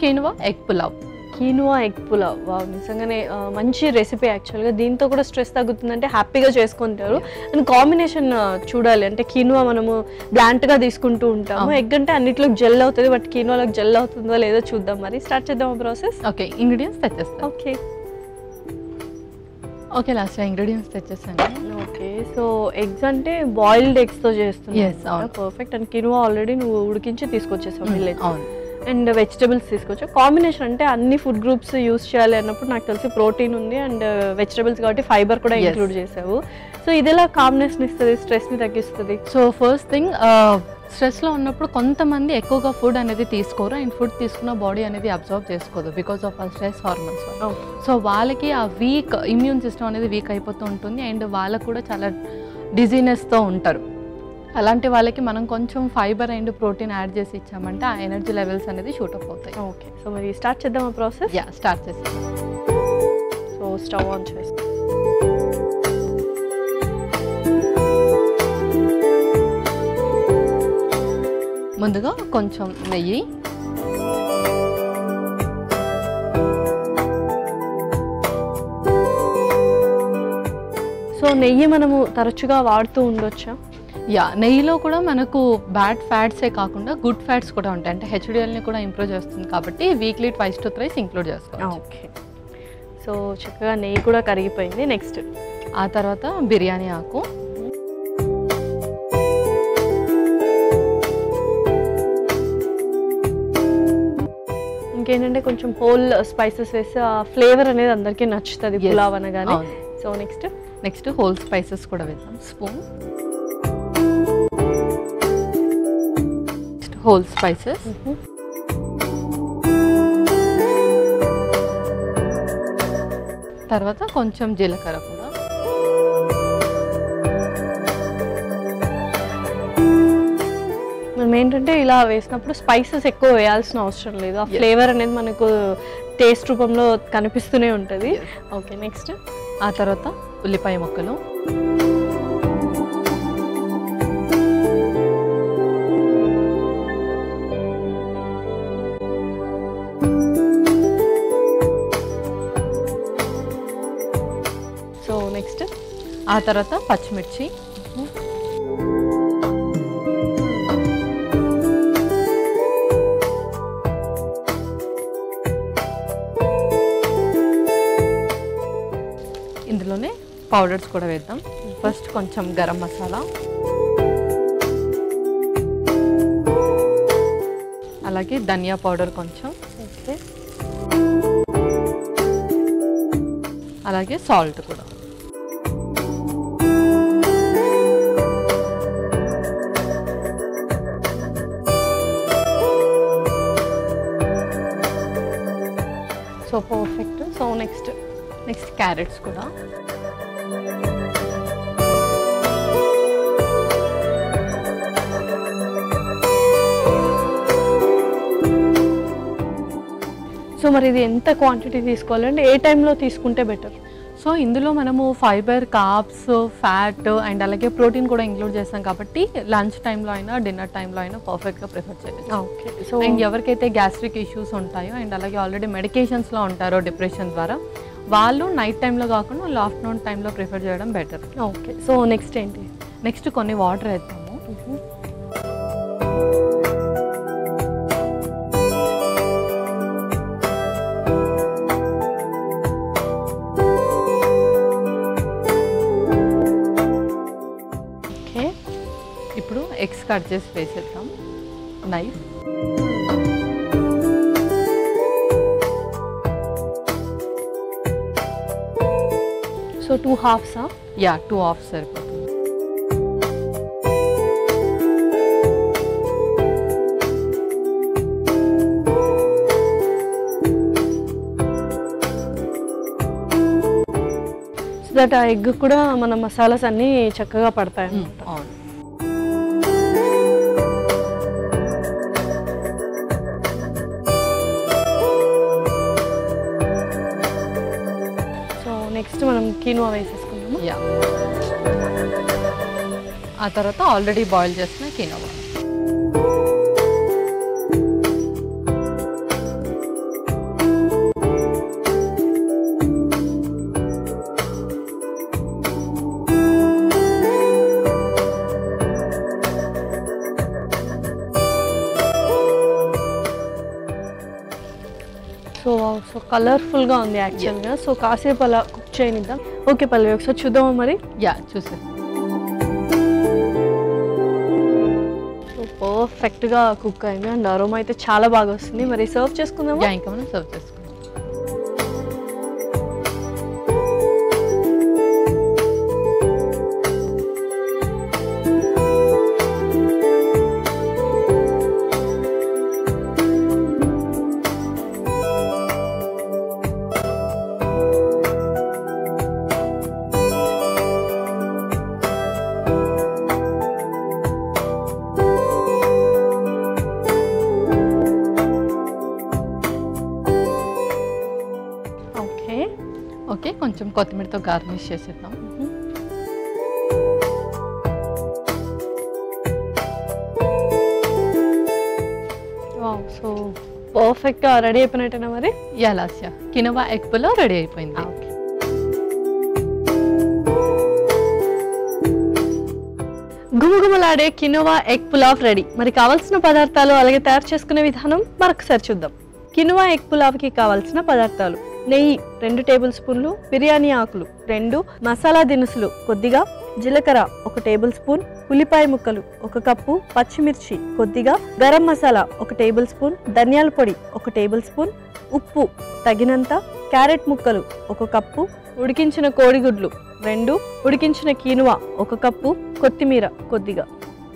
Quinoa egg pulao. కీనువా egg pulao, wow, నిజంగానే మంచి recipe. యాక్చువల్గా దీంతో కూడా స్ట్రెస్ తగ్గుతుందంటే హ్యాపీగా చేసుకుంటారు. అండ్ కాంబినేషన్ చూడాలి, అంటే కీనువా మనము బ్లాంట్గా తీసుకుంటూ ఉంటాము, ఎగ్ అంటే అన్నిట్లోకి జెల్ అవుతుంది, బట్ కీనువాలోకి జెల్ అవుతుందో లేదో చూద్దాం. మరి స్టార్ట్ చేద్దాం ఆ ప్రాసెస్. ఓకే, ఇంగ్రీడియంట్స్ తెచ్చేస్తాం. ఓకే లాస్ట్ ఇంగ్రీడియంట్స్ తెచ్చేసాను. ఓకే, సో ఎగ్స్ అంటే బాయిల్డ్ ఎగ్స్తో చేస్తున్నాను. పర్ఫెక్ట్. అండ్ కీనువా ఆల్రెడీ నువ్వు ఉడికించి తీసుకొచ్చేసావు మిల్లెట్. అవును. అండ్ వెజిటబుల్స్ తీసుకొచ్చా. కాంబినేషన్ అంటే అన్ని ఫుడ్ గ్రూప్స్ యూస్ చేయాలి అన్నప్పుడు నాకు తెలిసి ప్రోటీన్ ఉంది అండ్ వెజిటబుల్స్ కాబట్టి ఫైబర్ కూడా ఇంక్లూడ్ చేసావు. సో ఇది ఎలా కాంబినేషన్ ఇస్తుంది, స్ట్రెస్ని తగ్గిస్తుంది? సో ఫస్ట్ థింగ్, స్ట్రెస్లో ఉన్నప్పుడు కొంతమంది ఎక్కువగా ఫుడ్ అనేది తీసుకోరు అండ్ ఫుడ్ తీసుకున్న బాడీ అనేది అబ్జర్వ్ చేసుకోదు బికాస్ ఆఫ్ ఆ స్ట్రెస్ హార్మోన్స్. సో వాళ్ళకి ఆ వీక్ ఇమ్యూన్ సిస్టమ్ అనేది వీక్ అయిపోతూ ఉంటుంది అండ్ వాళ్ళకు కూడా చాలా డిజీనెస్తో ఉంటారు. అలాంటి వాళ్ళకి మనం కొంచెం ఫైబర్ అండ్ ప్రోటీన్ యాడ్ చేసి ఇచ్చామంటే ఆ ఎనర్జీ లెవెల్స్ అనేది షూటప్ అవుతాయి. ఓకే, సో మరి స్టార్ట్ చేద్దాం ఆ ప్రాసెస్. స్టార్ట్ చేస్తాం. సో స్టవ్ ఆన్ చేస్తాం. ముందుగా కొంచెం నెయ్యి, సో నెయ్యి మనము తరచుగా వాడుతూ ఉండొచ్చా? నెయ్యిలో కూడా మనకు బ్యాడ్ ఫ్యాట్సే కాకుండా గుడ్ ఫ్యాట్స్ కూడా ఉంటాయి, అంటే హెచ్డిఎల్ని కూడా ఇంప్రూవ్ చేస్తుంది కాబట్టి వీక్లీ 2 to 3 ఇంక్లూడ్ చేసుకోవాలి. ఓకే, సో చక్కగా నెయ్యి కూడా కరిగిపోయింది. నెక్స్ట్ ఆ తర్వాత బిర్యానీ ఆకు, ఇంకేంటంటే కొంచెం హోల్ స్పైసెస్ వేసి ఆ ఫ్లేవర్ అనేది అందరికీ నచ్చుతుంది పులావ్ అనగానే. సో నెక్స్ట్ హోల్ స్పైసెస్ కూడా వేద్దాం. స్పూన్ హోల్ స్పైసెస్, తర్వాత కొంచెం జీలకర్ర కూడా, మనం ఏంటంటే ఇలా వేసినప్పుడు స్పైసెస్ ఎక్కువ వేయాల్సిన అవసరం లేదు, ఆ ఫ్లేవర్ అనేది మనకు టేస్ట్ రూపంలో కనిపిస్తూనే ఉంటుంది. ఓకే, నెక్స్ట్ ఆ తర్వాత ఉల్లిపాయ ముక్కలు, సో నెక్స్ట్ ఆ తర్వాత పచ్చిమిర్చి, ఇందులోనే పౌడర్స్ కూడా వేద్దాం. ఫస్ట్ కొంచెం గరం మసాలా, అలాగే ధనియా పౌడర్ కొంచెం, అలాగే సాల్ట్ కూడా. So perfect. So next carrots కూడా, సో మరి ఇది ఎంత క్వాంటిటీ తీసుకోవాలంటే ఏ టైంలో తీసుకుంటే బెటర్? సో ఇందులో మనము ఫైబర్, కార్బ్స్, ఫ్యాట్ అండ్ అలాగే ప్రోటీన్ కూడా ఇంక్లూడ్ చేస్తాం కాబట్టి లంచ్ టైంలో అయినా డిన్నర్ టైంలో అయినా పర్ఫెక్ట్గా ప్రిఫర్ చేయాలి. ఓకే, సో అండ్ ఎవరికైతే గ్యాస్ట్రిక్ ఇష్యూస్ ఉంటాయో అండ్ అలాగే ఆల్రెడీ మెడికేషన్స్లో ఉంటారో డిప్రెషన్ ద్వారా, వాళ్ళు నైట్ టైంలో కాకుండా వాళ్ళు ఆఫ్టర్నూన్ టైంలో ప్రిఫర్ చేయడం బెటర్. ఓకే, సో నెక్స్ట్ ఏంటి? నెక్స్ట్ కొన్ని వాటర్ వేద్దాము. ఇప్పుడు ఎగ్స్ కట్ చేసి వేసేద్దాం. Knife, so 2 halves? 2 halves సరిపోతుంది. సో దట్ ఆ ఎగ్ కూడా మన మసాలాస్ అన్నీ చక్కగా పడతాయి అన్నమాట. అవును. నెక్స్ట్ మనం కీనువా వేసేసుకున్నాము. ఆ తర్వాత ఆల్రెడీ బాయిల్ చేసిన కీనువా, సో సో కలర్ఫుల్గా ఉంది యాక్చువల్గా. సో కాసేపు అలా కుక్ చేయనిద్దాం. ఓకే పల్లవి, ఒకసారి చూద్దామా మరి? యా చూసే. సో పర్ఫెక్ట్గా కుక్ అయింది అండ్ అరోమా అయితే చాలా బాగా వస్తుంది. మరి సర్వ్ చేసుకుందామా? యా ఇంకా మనం సర్వ్ చేసుకుందాం. ఓకే, కొంచెం కొత్తిమీరతో గార్నిష్ చేసేద్దాం. సో పర్ఫెక్ట్గా రెడీ అయిపోయినట్టేనా మరి? Yeah Lasya, quinoa egg pulao ready అయిపోయింది. ఓకే, గుమగుమలాడే కినోవా ఎగ్ పులావ్ రెడీ. మరి కావాల్సిన పదార్థాలు అలాగే తయారు చేసుకునే విధానం మరొకసారి చూద్దాం. కినోవా ఎగ్ పులావ్కి కావాల్సిన పదార్థాలు: నెయ్యి 2 టేబుల్ స్పూన్లు, బిర్యానీ ఆకులు 2, మసాలా దినుసులు కొద్దిగా, జీలకర్ర 1 టేబుల్ స్పూన్, ఉల్లిపాయ ముక్కలు 1 కప్పు, పచ్చిమిర్చి కొద్దిగా, గరం మసాలా 1 టేబుల్ స్పూన్, ధనియాల పొడి 1 టేబుల్ స్పూన్, ఉప్పు తగినంత, క్యారెట్ ముక్కలు 1 కప్పు, ఉడికించిన కోడిగుడ్లు 2, ఉడికించిన కీనువా 1 కప్పు, కొత్తిమీర కొద్దిగా.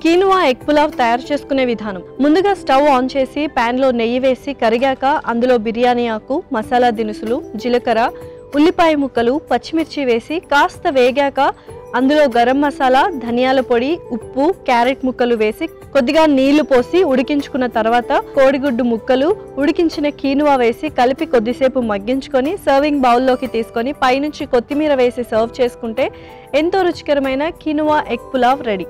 కీనువా ఎగ్ పులావ్ తయారు చేసుకునే విధానం: ముందుగా స్టవ్ ఆన్ చేసి ప్యాన్లో నెయ్యి వేసి కరిగాక అందులో బిర్యానీ ఆకు, మసాలా దినుసులు, జీలకర్ర, ఉల్లిపాయ ముక్కలు, పచ్చిమిర్చి వేసి కాస్త వేగాక అందులో గరం మసాలా, ధనియాల పొడి, ఉప్పు, క్యారెట్ ముక్కలు వేసి కొద్దిగా నీళ్లు పోసి ఉడికించుకున్న తర్వాత కోడిగుడ్డు ముక్కలు, ఉడికించిన కీనువా వేసి కలిపి కొద్దిసేపు మగ్గించుకొని సర్వింగ్ బౌల్లోకి తీసుకొని పైనుంచి కొత్తిమీర వేసి సర్వ్ చేసుకుంటే ఎంతో రుచికరమైన కీనువా ఎగ్ పులావ్ రెడీ.